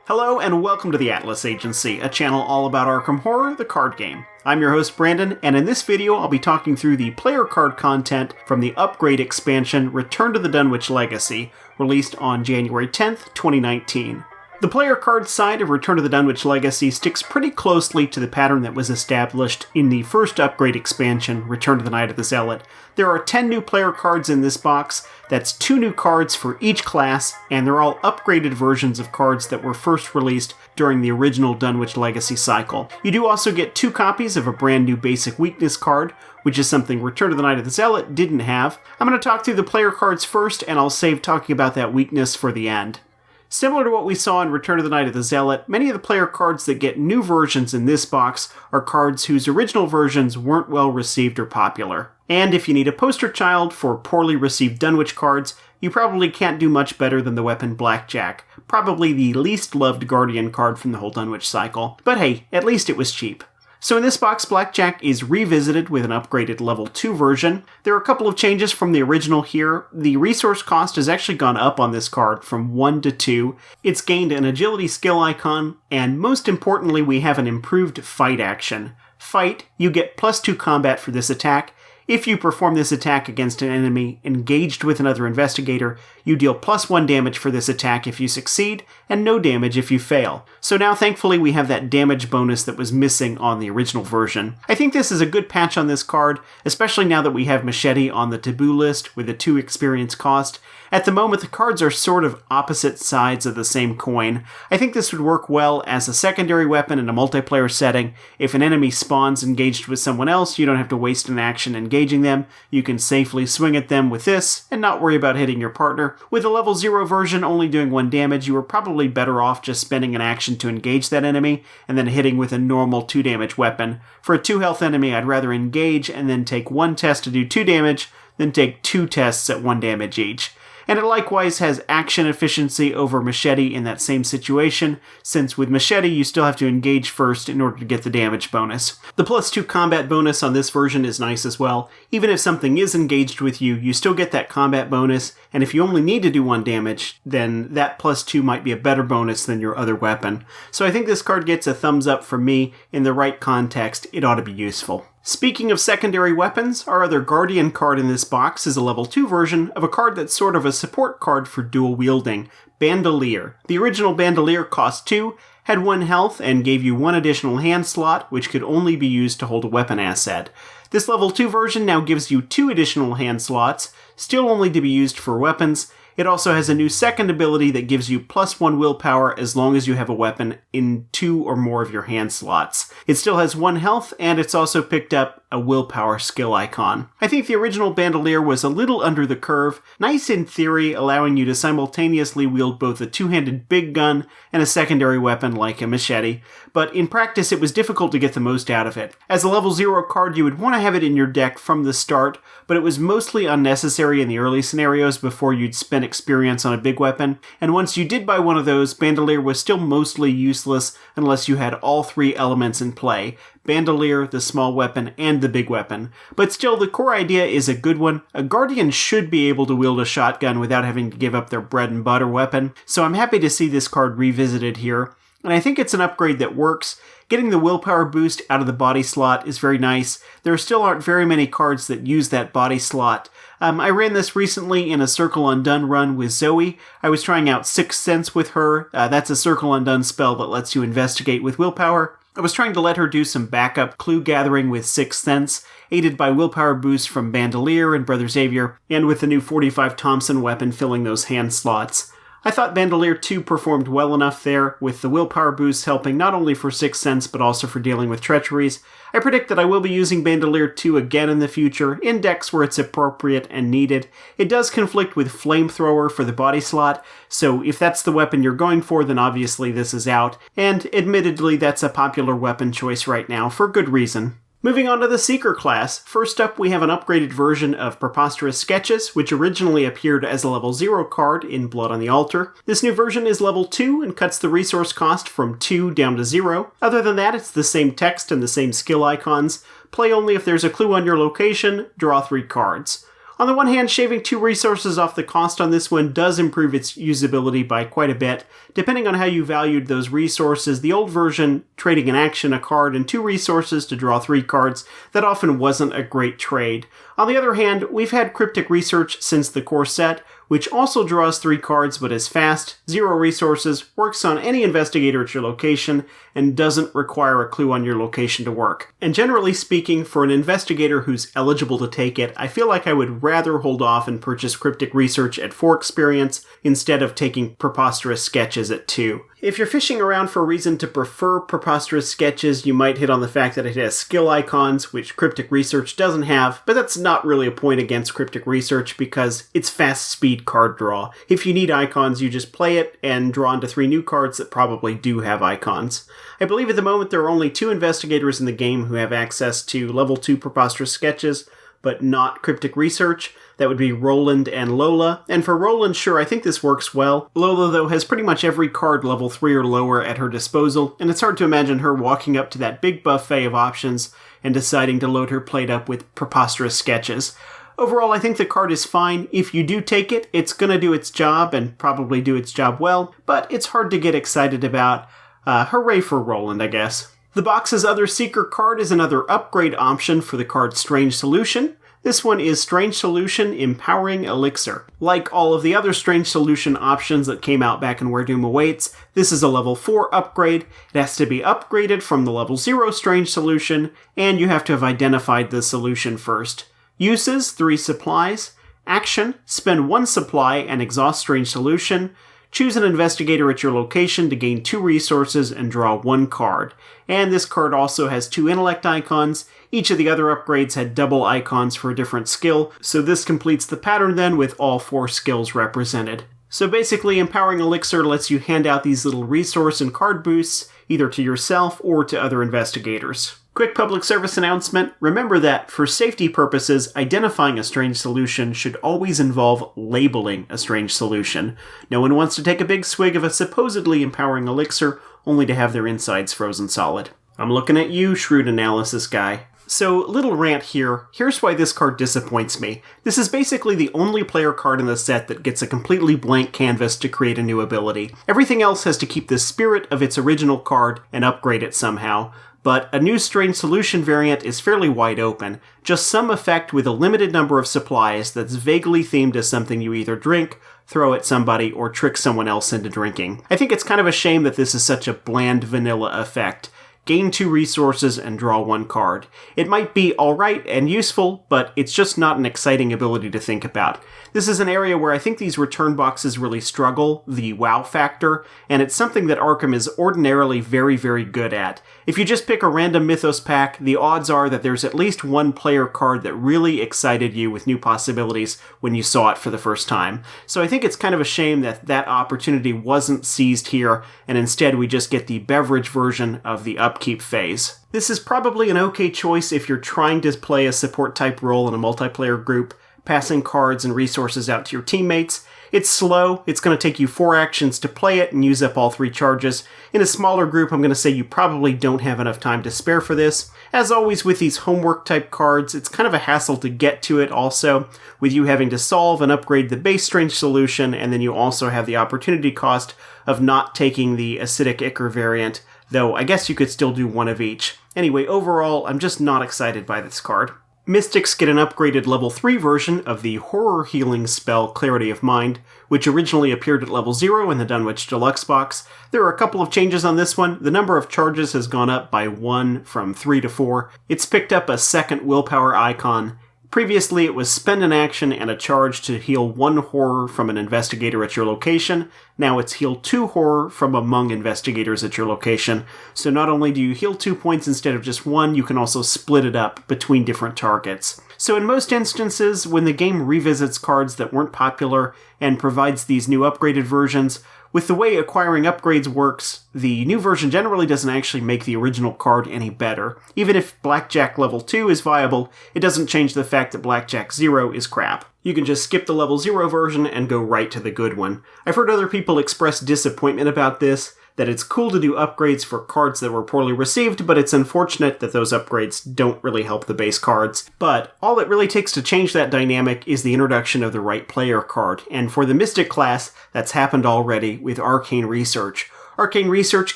Hello and welcome to the Atlas Agency, a channel all about Arkham Horror, the card game. I'm your host Brandon, and in this video I'll be talking through the player card content from the upgrade expansion Return to the Dunwich Legacy, released on January 10th, 2019. The player card side of Return to the Dunwich Legacy sticks pretty closely to the pattern that was established in the first upgrade expansion, Return to the Night of the Zealot. There are 10 new player cards in this box, that's 2 new cards for each class, and they're all upgraded versions of cards that were first released during the original Dunwich Legacy cycle. You do also get 2 copies of a brand new basic weakness card, which is something Return to the Night of the Zealot didn't have. I'm going to talk through the player cards first, and I'll save talking about that weakness for the end. Similar to what we saw in Return to the Night of the Zealot, many of the player cards that get new versions in this box are cards whose original versions weren't well received or popular. And if you need a poster child for poorly received Dunwich cards, you probably can't do much better than the weapon Blackjack, probably the least loved Guardian card from the whole Dunwich cycle. But hey, at least it was cheap. So in this box, Blackjack is revisited with an upgraded level 2 version. There are a couple of changes from the original here. The resource cost has actually gone up on this card from 1 to 2. It's gained an agility skill icon, and most importantly, we have an improved fight action. Fight, you get +2 combat for this attack. If you perform this attack against an enemy engaged with another investigator, you deal +1 damage for this attack if you succeed, and no damage if you fail. So now thankfully we have that damage bonus that was missing on the original version. I think this is a good patch on this card, especially now that we have Machete on the taboo list with a 2 experience cost. At the moment, the cards are sort of opposite sides of the same coin. I think this would work well as a secondary weapon in a multiplayer setting. If an enemy spawns engaged with someone else, you don't have to waste an action engaging them. You can safely swing at them with this and not worry about hitting your partner. With a level 0 version only doing 1 damage, you are probably better off just spending an action to engage that enemy and then hitting with a normal 2 damage weapon. For a 2 health enemy, I'd rather engage and then take 1 test to do 2 damage than take 2 tests at 1 damage each. And it likewise has action efficiency over Machete in that same situation, since with Machete you still have to engage first in order to get the damage bonus. The +2 combat bonus on this version is nice as well. Even if something is engaged with you, you still get that combat bonus, and if you only need to do 1 damage, then that +2 might be a better bonus than your other weapon. So I think this card gets a thumbs up from me. In the right context, it ought to be useful. Speaking of secondary weapons, our other Guardian card in this box is a level 2 version of a card that's sort of a support card for dual wielding, Bandolier. The original Bandolier cost 2, had 1 health, and gave you 1 additional hand slot, which could only be used to hold a weapon asset. This level 2 version now gives you 2 additional hand slots, still only to be used for weapons. It also has a new second ability that gives you +1 willpower as long as you have a weapon in 2 or more of your hand slots. It still has 1 health, and it's also picked up a willpower skill icon. I think the original Bandolier was a little under the curve, nice in theory, allowing you to simultaneously wield both a 2-handed big gun and a secondary weapon like a machete, but in practice it was difficult to get the most out of it. As a level 0 card, you would want to have it in your deck from the start, but it was mostly unnecessary in the early scenarios before you'd spent experience on a big weapon, and once you did buy one of those, Bandolier was still mostly useless unless you had all 3 elements in play: Bandolier, the small weapon, and the big weapon. But still, the core idea is a good one. A Guardian should be able to wield a shotgun without having to give up their bread and butter weapon, so I'm happy to see this card revisited here. And I think it's an upgrade that works. Getting the willpower boost out of the body slot is very nice. There still aren't very many cards that use that body slot. I ran this recently in a Circle Undone run with Zoe. I was trying out Sixth Sense with her. That's a Circle Undone spell that lets you investigate with willpower. I was trying to let her do some backup clue gathering with Sixth Sense, aided by willpower boosts from Bandolier and Brother Xavier, and with the new 45 Thompson weapon filling those hand slots. I thought Bandolier 2 performed well enough there, with the willpower boosts helping not only for Sixth Sense but also for dealing with treacheries. I predict that I will be using Bandolier 2 again in the future, in decks where it's appropriate and needed. It does conflict with Flamethrower for the body slot, so if that's the weapon you're going for, then obviously this is out, and admittedly that's a popular weapon choice right now, for good reason. Moving on to the Seeker class, first up we have an upgraded version of Preposterous Sketches, which originally appeared as a level 0 card in Blood on the Altar. This new version is level 2 and cuts the resource cost from 2 down to 0. Other than that, it's the same text and the same skill icons. Play only if there's a clue on your location, draw 3 cards. On the one hand, shaving 2 resources off the cost on this one does improve its usability by quite a bit. Depending on how you valued those resources, the old version, trading an action, a card, and 2 resources to draw 3 cards, that often wasn't a great trade. On the other hand, we've had Cryptic Research since the core set, which also draws 3 cards but is fast, 0 resources, works on any investigator at your location, and doesn't require a clue on your location to work. And generally speaking, for an investigator who's eligible to take it, I feel like I would rather hold off and purchase Cryptic Research at 4 experience instead of taking Preposterous Sketches at 2. If you're fishing around for a reason to prefer Preposterous Sketches, you might hit on the fact that it has skill icons, which Cryptic Research doesn't have, but that's not really a point against Cryptic Research because it's fast speed card draw. If you need icons, you just play it and draw into 3 new cards that probably do have icons. I believe at the moment there are only 2 investigators in the game who have access to level 2 Preposterous Sketches, but not Cryptic Research. That would be Roland and Lola. And for Roland, sure, I think this works well. Lola, though, has pretty much every card level 3 or lower at her disposal, and it's hard to imagine her walking up to that big buffet of options and deciding to load her plate up with Preposterous Sketches. Overall, I think the card is fine. If you do take it, it's going to do its job and probably do its job well, but it's hard to get excited about. Hooray for Roland, I guess. The box's other secret card is another upgrade option for the card Strange Solution. This one is Strange Solution Empowering Elixir. Like all of the other Strange Solution options that came out back in Where Doom Awaits, this is a level 4 upgrade. It has to be upgraded from the level 0 Strange Solution, and you have to have identified the solution first. Uses, 3 supplies. Action, spend 1 supply and exhaust Strange Solution. Choose an investigator at your location to gain 2 resources and draw 1 card. And this card also has 2 intellect icons. Each of the other upgrades had double icons for a different skill, so this completes the pattern then with all 4 skills represented. So basically, Empowering Elixir lets you hand out these little resource and card boosts, either to yourself or to other investigators. Quick public service announcement. Remember that, for safety purposes, identifying a strange solution should always involve labeling a strange solution. No one wants to take a big swig of a supposedly empowering elixir, only to have their insides frozen solid. I'm looking at you, shrewd analysis guy. So, little rant here. Here's why this card disappoints me. This is basically the only player card in the set that gets a completely blank canvas to create a new ability. Everything else has to keep the spirit of its original card and upgrade it somehow. But a new Strange Solution variant is fairly wide open. Just some effect with a limited number of supplies that's vaguely themed as something you either drink, throw at somebody, or trick someone else into drinking. I think it's kind of a shame that this is such a bland vanilla effect. Gain 2 resources and draw 1 card. It might be alright and useful, but it's just not an exciting ability to think about. This is an area where I think these return boxes really struggle, the wow factor, and it's something that Arkham is ordinarily very, very good at. If you just pick a random Mythos pack, the odds are that there's at least one player card that really excited you with new possibilities when you saw it for the first time. So I think it's kind of a shame that that opportunity wasn't seized here, and instead we just get the beverage version of the upkeep phase. This is probably an okay choice if you're trying to play a support type role in a multiplayer group, passing cards and resources out to your teammates. It's slow, it's going to take you 4 actions to play it and use up all 3 charges. In a smaller group, I'm going to say you probably don't have enough time to spare for this. As always with these homework type cards, it's kind of a hassle to get to it also, with you having to solve and upgrade the base Strange Solution, and then you also have the opportunity cost of not taking the Acidic Ichor variant, though I guess you could still do 1 of each. Anyway, overall, I'm just not excited by this card. Mystics get an upgraded level 3 version of the horror healing spell Clarity of Mind, which originally appeared at level 0 in the Dunwich Deluxe box. There are a couple of changes on this one. The number of charges has gone up by 1 from 3 to 4. It's picked up a second willpower icon. Previously, it was spend an action and a charge to heal 1 horror from an investigator at your location. Now it's heal 2 horror from among investigators at your location. So not only do you heal 2 points instead of just 1, you can also split it up between different targets. So in most instances, when the game revisits cards that weren't popular and provides these new upgraded versions, with the way acquiring upgrades works, the new version generally doesn't actually make the original card any better. Even if Blackjack level 2 is viable, it doesn't change the fact that Blackjack 0 is crap. You can just skip the level 0 version and go right to the good one. I've heard other people express disappointment about this. that it's cool to do upgrades for cards that were poorly received, but it's unfortunate that those upgrades don't really help the base cards. But all it really takes to change that dynamic is the introduction of the right player card, and for the Mystic class, that's happened already with Arcane Research. Arcane Research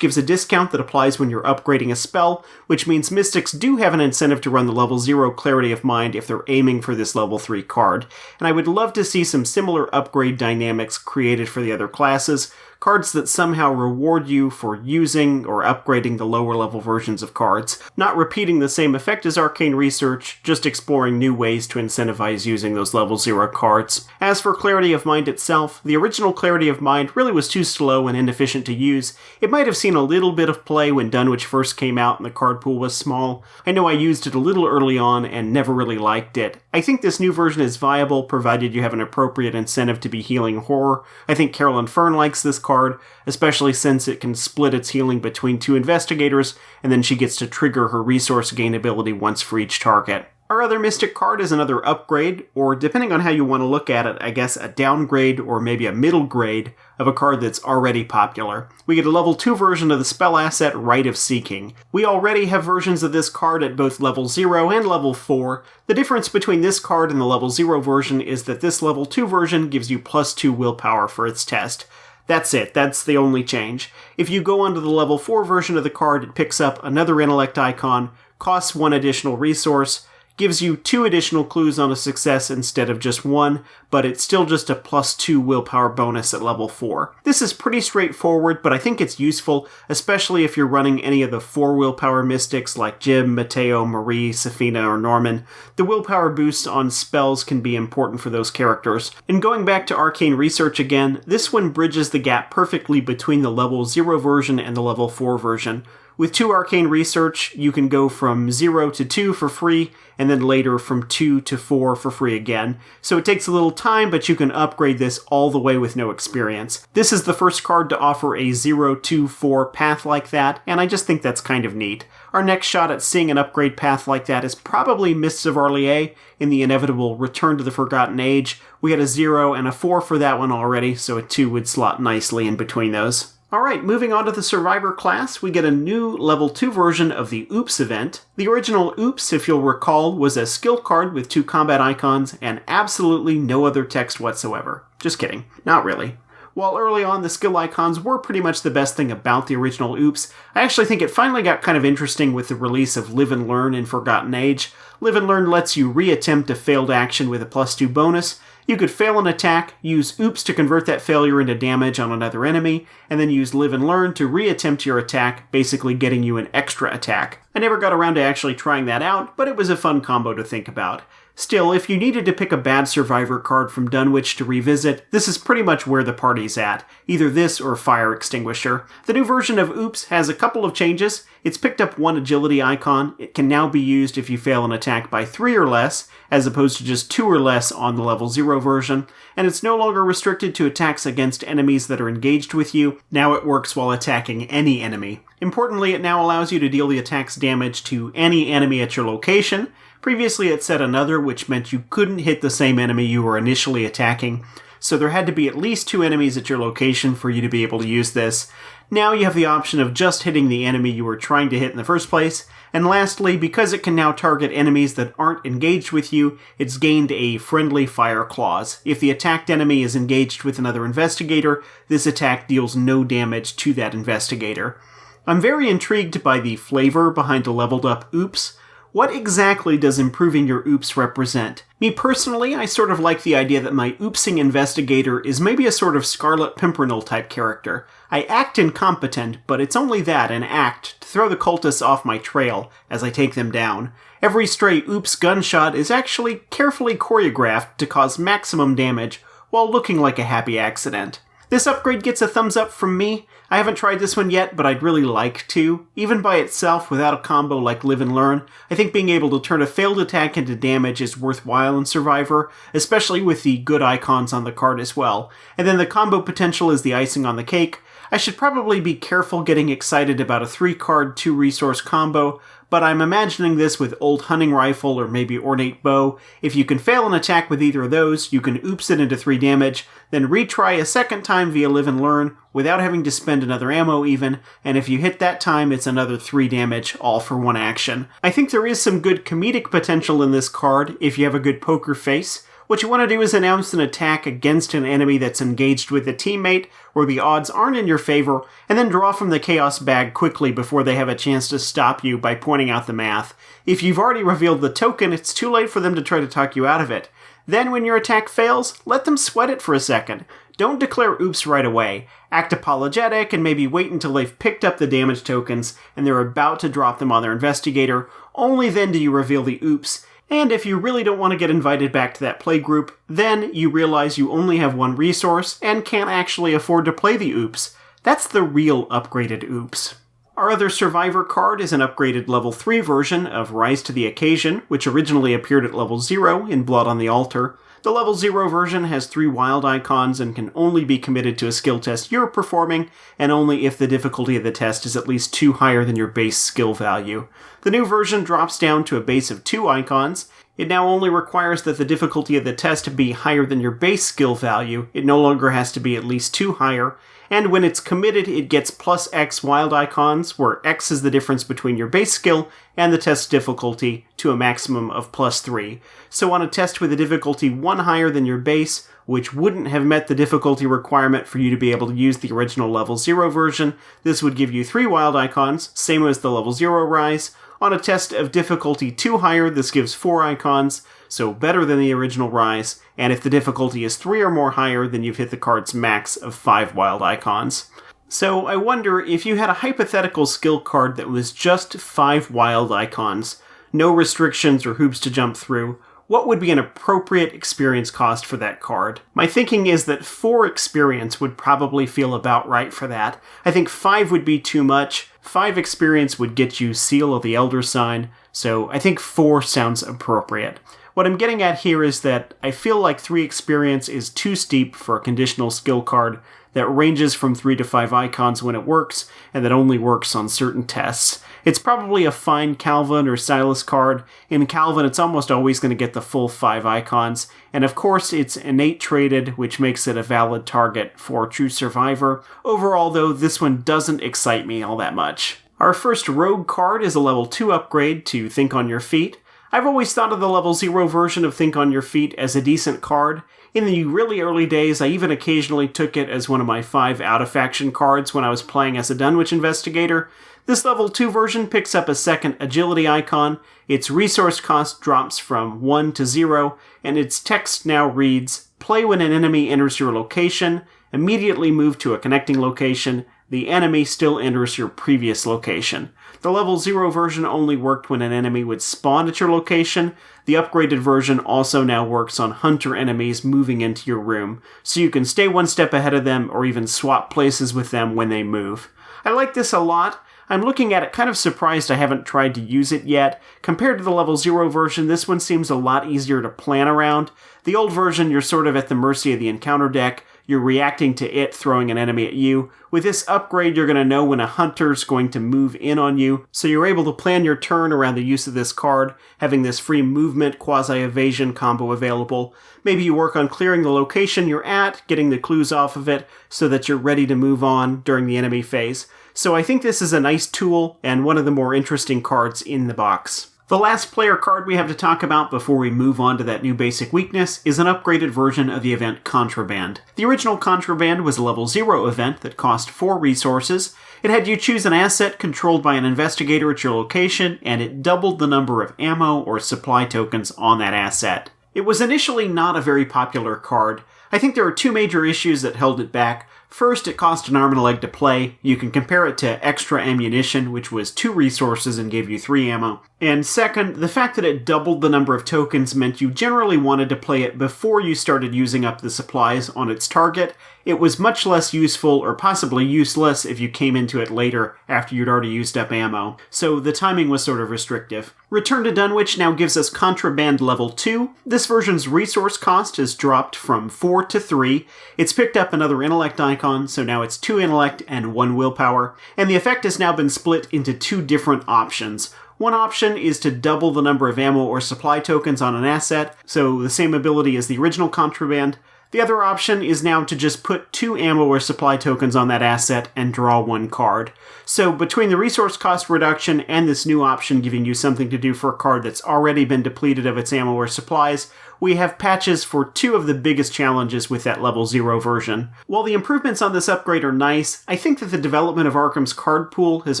gives a discount that applies when you're upgrading a spell, which means Mystics do have an incentive to run the level 0 Clarity of Mind if they're aiming for this level 3 card. And I would love to see some similar upgrade dynamics created for the other classes, cards that somehow reward you for using or upgrading the lower level versions of cards, not repeating the same effect as Arcane Research, just exploring new ways to incentivize using those level 0 cards. As for Clarity of Mind itself, the original Clarity of Mind really was too slow and inefficient to use. It might have seen a little bit of play when Dunwich first came out and the card pool was small. I know I used it a little early on and never really liked it. I think this new version is viable provided you have an appropriate incentive to be healing horror. I think Carolyn Fern likes this card, especially since it can split its healing between 2 investigators, and then she gets to trigger her resource gain ability once for each target. Our other Mystic card is another upgrade, or depending on how you want to look at it, I guess a downgrade or maybe a middle grade of a card that's already popular. We get a level 2 version of the spell asset Rite of Seeking. We already have versions of this card at both level 0 and level 4. The difference between this card and the level 0 version is that this level 2 version gives you +2 willpower for its test. That's it, that's the only change. If you go onto the level 4 version of the card, it picks up another intellect icon, costs 1 additional resource, gives you 2 additional clues on a success instead of just 1, but it's still just a +2 willpower bonus at level 4. This is pretty straightforward, but I think it's useful, especially if you're running any of the 4 willpower mystics like Jim, Mateo, Marie, Safina, or Norman. The willpower boost on spells can be important for those characters. And going back to Arcane Research again, this one bridges the gap perfectly between the level 0 version and the level 4 version. With 2 Arcane Research, you can go from 0 to 2 for free, and then later from 2 to 4 for free again. So it takes a little time, but you can upgrade this all the way with no experience. This is the first card to offer a 0-2-4 path like that, and I just think that's kind of neat. Our next shot at seeing an upgrade path like that is probably Mists of Arlier in the inevitable Return to the Forgotten Age. We had a 0 and a 4 for that one already, so a 2 would slot nicely in between those. Alright, moving on to the Survivor class, we get a new level 2 version of the Oops event. The original Oops, if you'll recall, was a skill card with 2 combat icons and absolutely no other text whatsoever. Just kidding. Not really. While early on the skill icons were pretty much the best thing about the original Oops, I actually think it finally got kind of interesting with the release of Live and Learn in Forgotten Age. Live and Learn lets you re-attempt a failed action with a +2 bonus. You could fail an attack, use Oops to convert that failure into damage on another enemy, and then use Live and Learn to re-attempt your attack, basically getting you an extra attack. I never got around to actually trying that out, but it was a fun combo to think about. Still, if you needed to pick a bad Survivor card from Dunwich to revisit, this is pretty much where the party's at. Either this or Fire Extinguisher. The new version of Oops has a couple of changes. It's picked up 1 agility icon. It can now be used if you fail an attack by 3 or less, as opposed to just 2 or less on the level 0 version. And it's no longer restricted to attacks against enemies that are engaged with you. Now it works while attacking any enemy. Importantly, it now allows you to deal the attack's damage to any enemy at your location. Previously it said another, which meant you couldn't hit the same enemy you were initially attacking, so there had to be at least 2 enemies at your location for you to be able to use this. Now you have the option of just hitting the enemy you were trying to hit in the first place, and lastly, because it can now target enemies that aren't engaged with you, it's gained a friendly fire clause. If the attacked enemy is engaged with another investigator, this attack deals no damage to that investigator. I'm very intrigued by the flavor behind the leveled up Oops. What exactly does improving your Oops represent? Me personally, I sort of like the idea that my Oopsing investigator is maybe a sort of Scarlet Pimpernel type character. I act incompetent, but it's only that, an act, to throw the cultists off my trail as I take them down. Every stray Oops gunshot is actually carefully choreographed to cause maximum damage while looking like a happy accident. This upgrade gets a thumbs up from me. I haven't tried this one yet, but I'd really like to. Even by itself, without a combo like Live and Learn, I think being able to turn a failed attack into damage is worthwhile in Survivor, especially with the good icons on the card as well. And then the combo potential is the icing on the cake. I should probably be careful getting excited about a 3-card, 2-resource combo, but I'm imagining this with Old Hunting Rifle or maybe Ornate Bow. If you can fail an attack with either of those, you can oops it into 3 damage, then retry a second time via Live and Learn without having to spend another ammo even, and if you hit that time, it's another 3 damage, all for 1 action. I think there is some good comedic potential in this card if you have a good poker face. What you want to do is announce an attack against an enemy that's engaged with a teammate where the odds aren't in your favor, and then draw from the Chaos bag quickly before they have a chance to stop you by pointing out the math. If you've already revealed the token, it's too late for them to try to talk you out of it. Then when your attack fails, let them sweat it for a second. Don't declare oops right away. Act apologetic and maybe wait until they've picked up the damage tokens and they're about to drop them on their investigator. Only then do you reveal the oops. And if you really don't want to get invited back to that playgroup, then you realize you only have 1 resource and can't actually afford to play the oops. That's the real upgraded oops. Our other Survivor card is an upgraded level 3 version of Rise to the Occasion, which originally appeared at level 0 in Blood on the Altar. The level 0 version has 3 wild icons and can only be committed to a skill test you're performing, and only if the difficulty of the test is at least 2 higher than your base skill value. The new version drops down to a base of 2 icons. It now only requires that the difficulty of the test be higher than your base skill value. It no longer has to be at least 2 higher. And when it's committed, it gets plus X wild icons, where X is the difference between your base skill and the test difficulty, to a maximum of plus 3. So on a test with a difficulty 1 higher than your base, which wouldn't have met the difficulty requirement for you to be able to use the original level 0 version, this would give you 3 wild icons, same as the level 0 Rise. On a test of difficulty 2 higher, this gives 4 icons, so better than the original Rise, and if the difficulty is 3 or more higher, then you've hit the card's max of 5 wild icons. So I wonder, if you had a hypothetical skill card that was just 5 wild icons, no restrictions or hoops to jump through, what would be an appropriate experience cost for that card? My thinking is that 4 experience would probably feel about right for that. I think 5 would be too much. 5 experience would get you Seal of the Elder Sign, so I think 4 sounds appropriate. What I'm getting at here is that I feel like 3 experience is too steep for a conditional skill card that ranges from 3 to 5 icons when it works, and that only works on certain tests. It's probably a fine Calvin or Silas card. In Calvin, it's almost always going to get the full 5 icons, and of course it's innate traded, which makes it a valid target for True Survivor. Overall, though, this one doesn't excite me all that much. Our first Rogue card is a level 2 upgrade to Think on Your Feet. I've always thought of the level 0 version of Think on Your Feet as a decent card. In the really early days, I even occasionally took it as one of my 5 out-of-faction cards when I was playing as a Dunwich investigator. This level 2 version picks up a second agility icon, its resource cost drops from 1 to 0, and its text now reads, play when an enemy enters your location, immediately move to a connecting location, the enemy still enters your previous location. The level 0 version only worked when an enemy would spawn at your location. The upgraded version also now works on hunter enemies moving into your room, so you can stay 1 step ahead of them or even swap places with them when they move. I like this a lot. I'm looking at it kind of surprised I haven't tried to use it yet. Compared to the level 0 version, this one seems a lot easier to plan around. The old version, you're sort of at the mercy of the encounter deck. You're reacting to it throwing an enemy at you. With this upgrade, you're going to know when a hunter's going to move in on you, so you're able to plan your turn around the use of this card, having this free movement, quasi-evasion combo available. Maybe you work on clearing the location you're at, getting the clues off of it, so that you're ready to move on during the enemy phase. So I think this is a nice tool, and one of the more interesting cards in the box. The last player card we have to talk about before we move on to that new basic weakness is an upgraded version of the event Contraband. The original Contraband was a level 0 event that cost 4 resources. It had you choose an asset controlled by an investigator at your location, and it doubled the number of ammo or supply tokens on that asset. It was initially not a very popular card. I think there are 2 major issues that held it back. First, it cost an arm and a leg to play. You can compare it to Extra Ammunition, which was 2 resources and gave you 3 ammo. And second, the fact that it doubled the number of tokens meant you generally wanted to play it before you started using up the supplies on its target. It was much less useful, or possibly useless, if you came into it later after you'd already used up ammo. So the timing was sort of restrictive. Return to Dunwich now gives us Contraband Level 2. This version's resource cost has dropped from 4 to 3. It's picked up another intellect icon icon, so now it's 2 intellect and 1 willpower, and the effect has now been split into 2 different options. One option is to double the number of ammo or supply tokens on an asset, so the same ability as the original Contraband. The other option is now to just put 2 ammo or supply tokens on that asset and draw 1 card. So between the resource cost reduction and this new option giving you something to do for a card that's already been depleted of its ammo or supplies, we have patches for 2 of the biggest challenges with that level 0 version. While the improvements on this upgrade are nice, I think that the development of Arkham's card pool has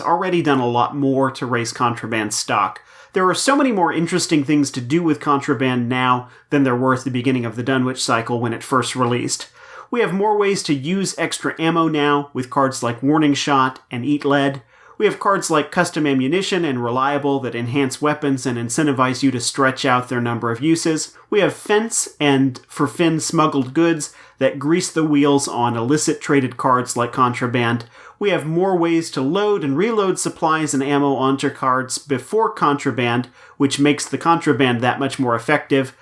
already done a lot more to raise Contraband's stock. There are so many more interesting things to do with Contraband now than there were at the beginning of the Dunwich cycle when it first released. We have more ways to use extra ammo now, with cards like Warning Shot and Eat Lead. We have cards like Custom Ammunition and Reliable that enhance weapons and incentivize you to stretch out their number of uses. We have Fence and For Finn Smuggled Goods that grease the wheels on illicit traded cards like Contraband. We have more ways to load and reload supplies and ammo onto cards before Contraband, which makes the Contraband that much more effective.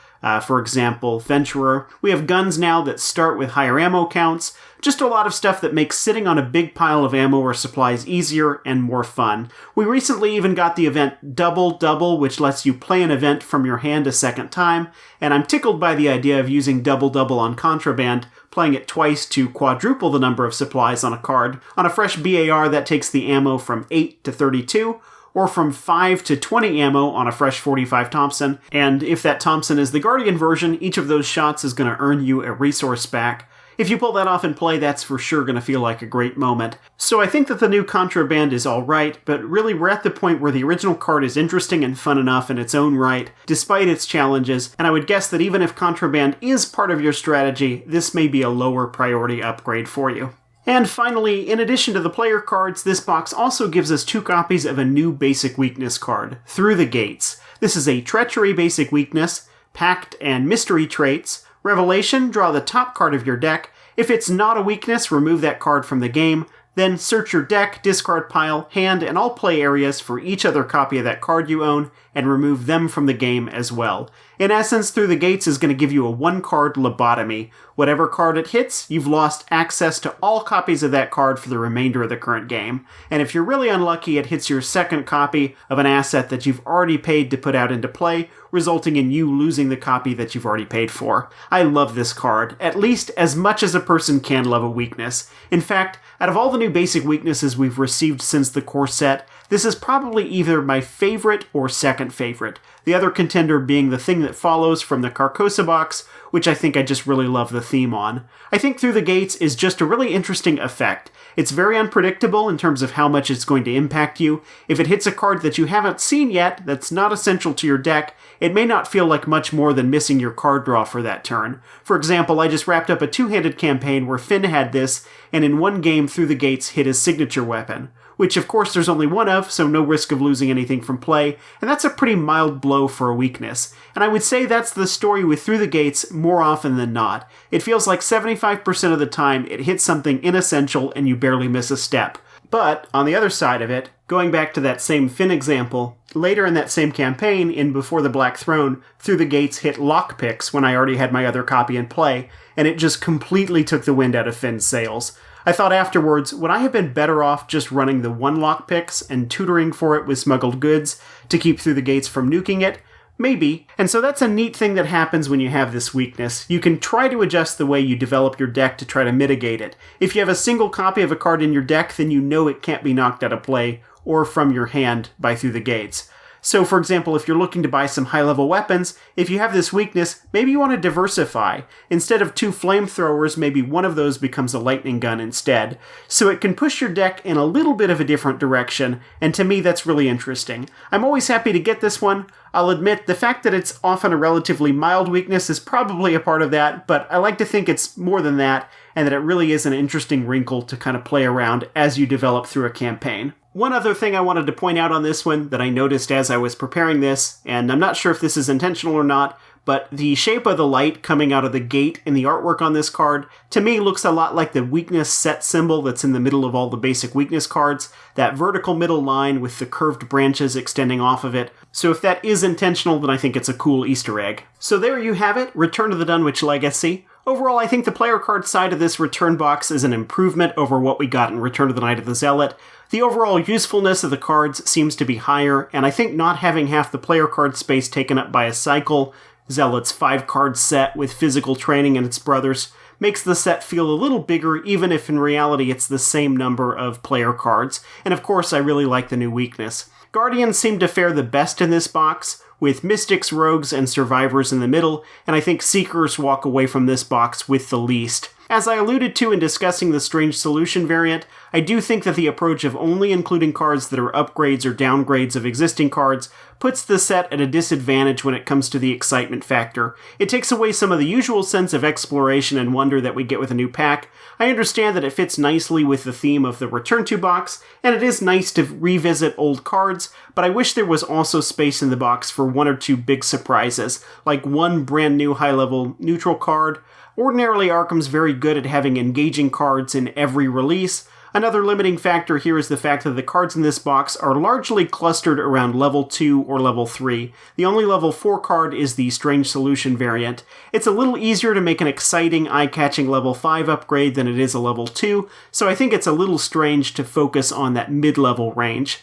For example, Venturer. We have guns now that start with higher ammo counts. Just a lot of stuff that makes sitting on a big pile of ammo or supplies easier and more fun. We recently even got the event Double Double, which lets you play an event from your hand a second time, and I'm tickled by the idea of using Double Double on Contraband, playing it twice to quadruple the number of supplies on a card. On a fresh BAR, that takes the ammo from 8 to 32, or from 5 to 20 ammo on a fresh 45 Thompson, and if that Thompson is the Guardian version, each of those shots is going to earn you a resource back. If you pull that off in play, that's for sure going to feel like a great moment. So I think that the new Contraband is alright, but really we're at the point where the original card is interesting and fun enough in its own right, despite its challenges, and I would guess that even if Contraband is part of your strategy, this may be a lower priority upgrade for you. And finally, in addition to the player cards, this box also gives us 2 copies of a new basic weakness card, Through the Gates. This is a Treachery basic weakness, Pact and Mystery traits. Revelation, draw the top card of your deck. If it's not a weakness, remove that card from the game. Then search your deck, discard pile, hand, and all play areas for each other copy of that card you own, and remove them from the game as well. In essence, Through the Gates is going to give you a 1-card lobotomy. Whatever card it hits, you've lost access to all copies of that card for the remainder of the current game. And if you're really unlucky, it hits your second copy of an asset that you've already paid to put out into play, resulting in you losing the copy that you've already paid for. I love this card, at least as much as a person can love a weakness. In fact, out of all the new basic weaknesses we've received since the core set, this is probably either my favorite or second favorite. The other contender being the Thing That Follows from the Carcosa box, which I think I just really love the theme on. I think Through the Gates is just a really interesting effect. It's very unpredictable in terms of how much it's going to impact you. If it hits a card that you haven't seen yet, that's not essential to your deck, it may not feel like much more than missing your card draw for that turn. For example, I just wrapped up a 2-handed campaign where Finn had this, and in one game Through the Gates hit his signature weapon, which of course there's only one of, so no risk of losing anything from play, and that's a pretty mild blow for a weakness. And I would say that's the story with Through the Gates more often than not. It feels like 75% of the time it hits something inessential and you barely miss a step. But, on the other side of it, going back to that same Finn example, later in that same campaign, in Before the Black Throne, Through the Gates hit lockpicks when I already had my other copy in play, and it just completely took the wind out of Finn's sails. I thought afterwards, would I have been better off just running the 1 lockpicks and tutoring for it with smuggled goods to keep Through the Gates from nuking it? Maybe. And so that's a neat thing that happens when you have this weakness. You can try to adjust the way you develop your deck to try to mitigate it. If you have a single copy of a card in your deck, then you know it can't be knocked out of play or from your hand by Through the Gates. So, for example, if you're looking to buy some high-level weapons, if you have this weakness, maybe you want to diversify. Instead of 2 flamethrowers, maybe one of those becomes a lightning gun instead. So it can push your deck in a little bit of a different direction, and to me that's really interesting. I'm always happy to get this one. I'll admit, the fact that it's often a relatively mild weakness is probably a part of that, but I like to think it's more than that, and that it really is an interesting wrinkle to kind of play around as you develop through a campaign. One other thing I wanted to point out on this one that I noticed as I was preparing this, and I'm not sure if this is intentional or not, but the shape of the light coming out of the gate in the artwork on this card, to me looks a lot like the weakness set symbol that's in the middle of all the basic weakness cards, that vertical middle line with the curved branches extending off of it. So if that is intentional, then I think it's a cool Easter egg. So there you have it, Return to the Dunwich Legacy. Overall, I think the player card side of this return box is an improvement over what we got in Return of the Knight of the Zealot. The overall usefulness of the cards seems to be higher, and I think not having half the player card space taken up by a cycle, Zealot's 5-card set with physical training and its brothers, makes the set feel a little bigger, even if in reality it's the same number of player cards, and of course I really like the new weakness. Guardians seem to fare the best in this box, with Mystics, Rogues, and Survivors in the middle, and I think Seekers walk away from this box with the least. As I alluded to in discussing the Strange Solution variant, I do think that the approach of only including cards that are upgrades or downgrades of existing cards puts the set at a disadvantage when it comes to the excitement factor. It takes away some of the usual sense of exploration and wonder that we get with a new pack. I understand that it fits nicely with the theme of the Return To box, and it is nice to revisit old cards, but I wish there was also space in the box for one or two big surprises, like one brand new high-level neutral card. Ordinarily, Arkham's very good at having engaging cards in every release. Another limiting factor here is the fact that the cards in this box are largely clustered around level 2 or level 3. The only level 4 card is the Strange Solution variant. It's a little easier to make an exciting, eye-catching level 5 upgrade than it is a level 2, so I think it's a little strange to focus on that mid-level range.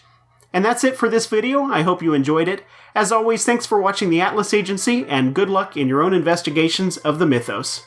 And that's it for this video. I hope you enjoyed it. As always, thanks for watching the Atlas Agency, and good luck in your own investigations of the mythos.